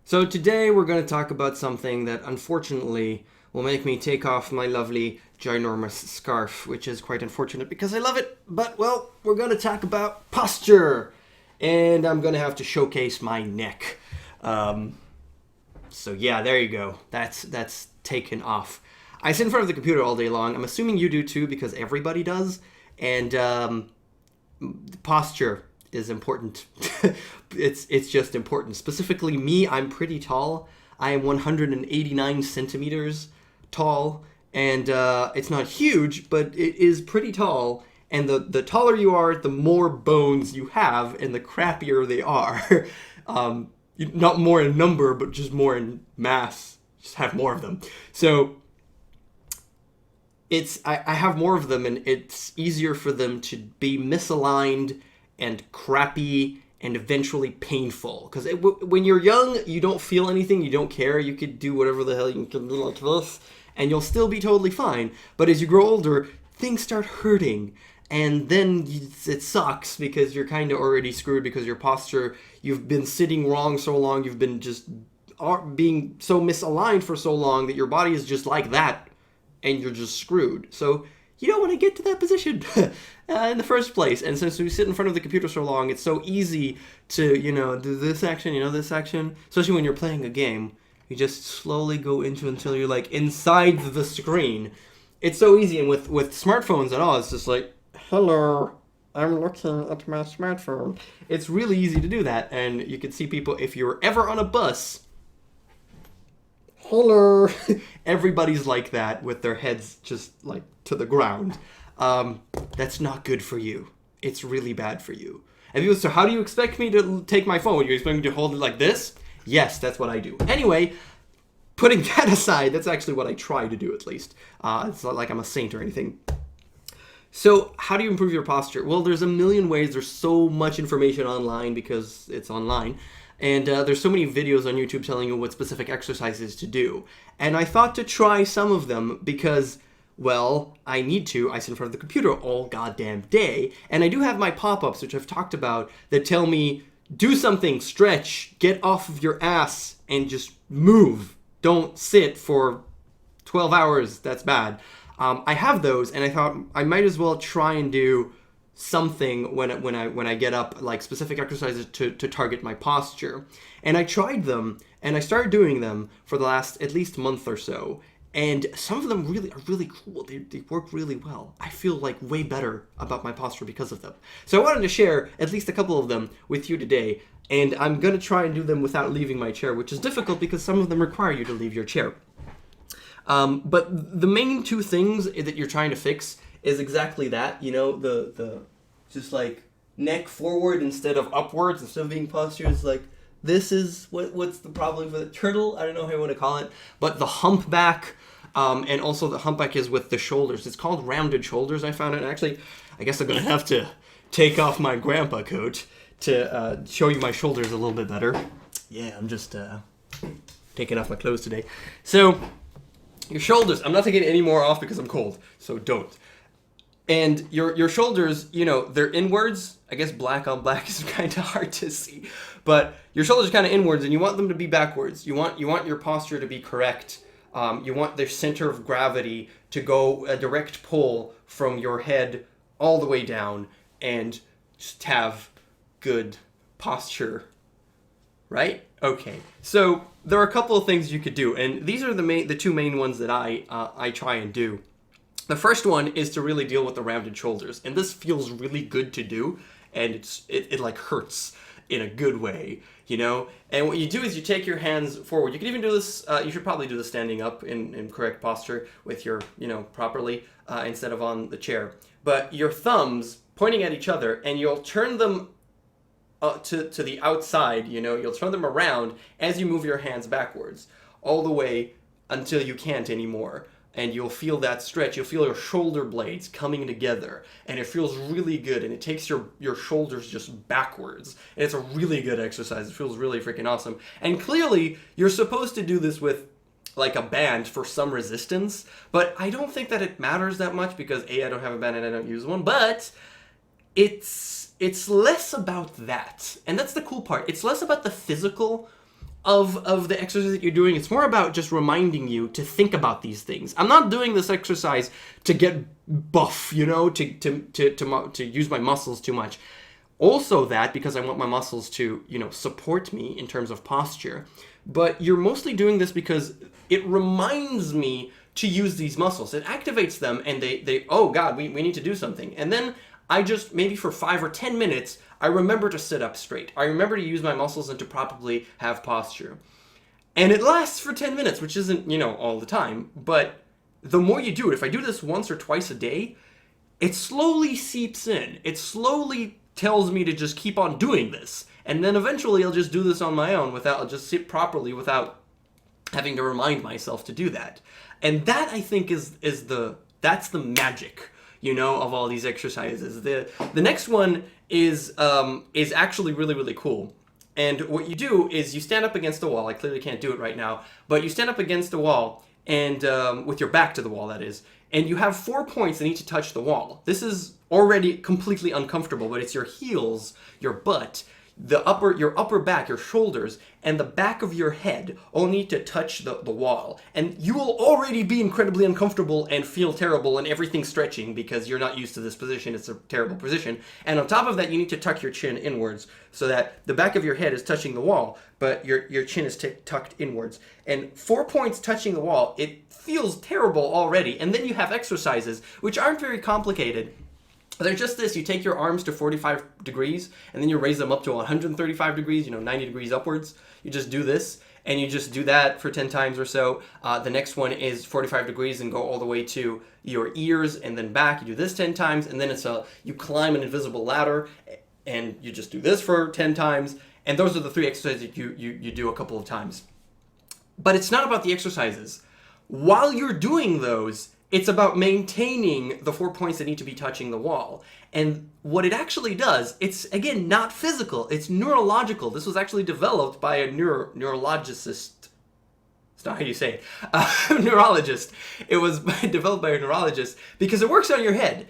So today we're going to talk about something that unfortunately will make me take off my lovely ginormous scarf, which is quite unfortunate because I love it. But, well, we're going to talk about posture. And I'm going to have to showcase my neck. So yeah, there you go. That's taken off. I sit in front of the computer all day long. I'm assuming you do too because everybody does. And posture is important. it's just important. Specifically me, I'm pretty tall. I am 189 centimeters tall, and it's not huge, but it is pretty tall. And the taller you are, the more bones you have, and the crappier they are. Not more in number, but just more in mass. Just have more of them. So I have more of them, and it's easier for them to be misaligned and crappy and eventually painful. Because when you're young, you don't feel anything, you don't care, you could do whatever the hell you can do like this, and you'll still be totally fine. But as you grow older, things start hurting, and then it sucks because you're kind of already screwed because your posture, you've been sitting wrong so long, you've been just being so misaligned for so long that your body is just like that, and you're just screwed. So you don't want to get to that position in the first place. And since we sit in front of the computer so long, it's so easy to, do this action, this action. Especially when you're playing a game. You just slowly go into until you're like inside the screen. It's so easy. And with smartphones and all, it's just like, hello, I'm looking at my smartphone. It's really easy to do that. And you can see people, if you're ever on a bus, hello. Everybody's like that with their heads just like to the ground. That's not good for you. It's really bad for you. And people say, how do you expect me to take my phone? You expect me to hold it like this? Yes, that's what I do. Anyway, putting that aside, that's actually what I try to do at least. It's not like I'm a saint or anything. So how do you improve your posture? Well, there's a million ways. There's so much information online because it's online. And there's so many videos on YouTube telling you what specific exercises to do. And I thought to try some of them because, well, I need to. I sit in front of the computer all goddamn day. And I do have my pop-ups, which I've talked about, that tell me, do something, stretch, get off of your ass, and just move. Don't sit for 12 hours. That's bad. I have those, and I thought I might as well try and do something when I get up, like specific exercises to target my posture. And I tried them, and I started doing them for the last at least month or so. And some of them really are really cool. They work really well. I feel like way better about my posture because of them. So I wanted to share at least a couple of them with you today. And I'm going to try and do them without leaving my chair, which is difficult because some of them require you to leave your chair. But the main two things that you're trying to fix is exactly that, the just like neck forward instead of upwards, instead of being postured. It's like, this is what's the problem with the turtle? I don't know how you want to call it, but the humpback, and also the humpback is with the shoulders. It's called rounded shoulders. I found it. Actually, I guess I'm gonna have to take off my grandpa coat to show you my shoulders a little bit better. Yeah, I'm just taking off my clothes today. So your shoulders, I'm not taking any more off because I'm cold, so don't. And your shoulders, they're inwards. I guess black on black is kind of hard to see. But your shoulders are kind of inwards, and you want them to be backwards. You want your posture to be correct. You want their center of gravity to go a direct pull from your head all the way down and just have good posture. Right? Okay. So there are a couple of things you could do, and these are the two main ones that I try and do. The first one is to really deal with the rounded shoulders, and this feels really good to do, and it like hurts in a good way, And what you do is you take your hands forward. You can even do this. You should probably do this standing up in correct posture with your properly instead of on the chair. But your thumbs pointing at each other, and you'll turn them to the outside. You'll turn them around as you move your hands backwards, all the way until you can't anymore. And you'll feel that stretch. You'll feel your shoulder blades coming together. And it feels really good. And it takes your shoulders just backwards. And it's a really good exercise. It feels really freaking awesome. And clearly, you're supposed to do this with like a band for some resistance. But I don't think that it matters that much because A, I don't have a band and I don't use one. But it's less about that. And that's the cool part. It's less about the physical of the exercise that you're doing. It's more about just reminding you to think about these things. I'm not doing this exercise to get buff, you know, to use my muscles too much. Also that, because I want my muscles to, you know, support me in terms of posture. But you're mostly doing this because it reminds me to use these muscles. It activates them, and they oh God, we need to do something. And then I just, maybe for 5 or 10 minutes, I remember to sit up straight. I remember to use my muscles and to properly have posture. And it lasts for 10 minutes, which isn't, you know, all the time. But the more you do it, if I do this once or twice a day, it slowly seeps in. It slowly tells me to just keep on doing this. And then eventually I'll just do this on my own I'll just sit properly without having to remind myself to do that. And that, I think, that's the magic, you know, of all these exercises. The next one is actually really, really cool. And what you do is you stand up against the wall. I clearly can't do it right now, but you stand up against the wall, and with your back to the wall, that is, and you have 4 points that need to touch the wall. This is already completely uncomfortable, but it's your heels, your butt, your upper back, your shoulders, and the back of your head all need to touch the wall. And you will already be incredibly uncomfortable and feel terrible and everything stretching because you're not used to this position. It's a terrible position. And on top of that, you need to tuck your chin inwards so that the back of your head is touching the wall, but your chin is tucked inwards. And 4 points touching the wall, it feels terrible already. And then you have exercises which aren't very complicated. They're just this: you take your arms to 45 degrees, and then you raise them up to 135 degrees, you know, 90 degrees upwards. You just do this, and you just do that for 10 times or so. The next one is 45 degrees and go all the way to your ears and then back. You do this 10 times, and then you climb an invisible ladder, and you just do this for 10 times. And those are the 3 exercises that you do a couple of times. But it's not about the exercises. While you're doing those, it's about maintaining the 4 points that need to be touching the wall. And what it actually does, it's, again, not physical. It's neurological. This was actually developed by a neurologist. It's not how you say it. Neurologist. It was developed by a neurologist because it works on your head.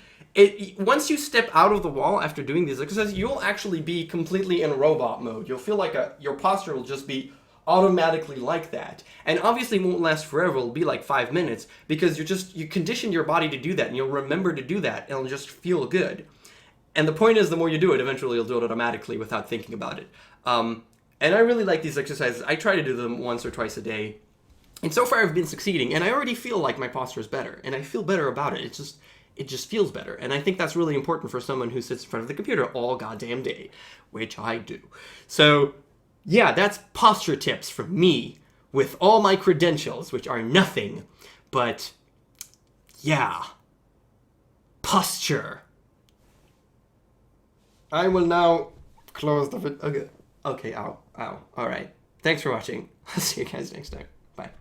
Once you step out of the wall after doing these exercises, you'll actually be completely in robot mode. You'll feel like your posture will just be automatically like that. And obviously it won't last forever. It'll be like 5 minutes because you condition your body to do that, and you'll remember to do that, and it'll just feel good. And the point is, the more you do it, eventually you'll do it automatically without thinking about it. And I really like these exercises. I try to do them once or twice a day. And so far I've been succeeding, and I already feel like my posture is better, and I feel better about it. It just feels better. And I think that's really important for someone who sits in front of the computer all goddamn day, which I do. So yeah, that's posture tips from me with all my credentials, which are nothing, but yeah, posture. I will now close the video. Okay, ow. All right. Thanks for watching. I'll see you guys next time. Bye.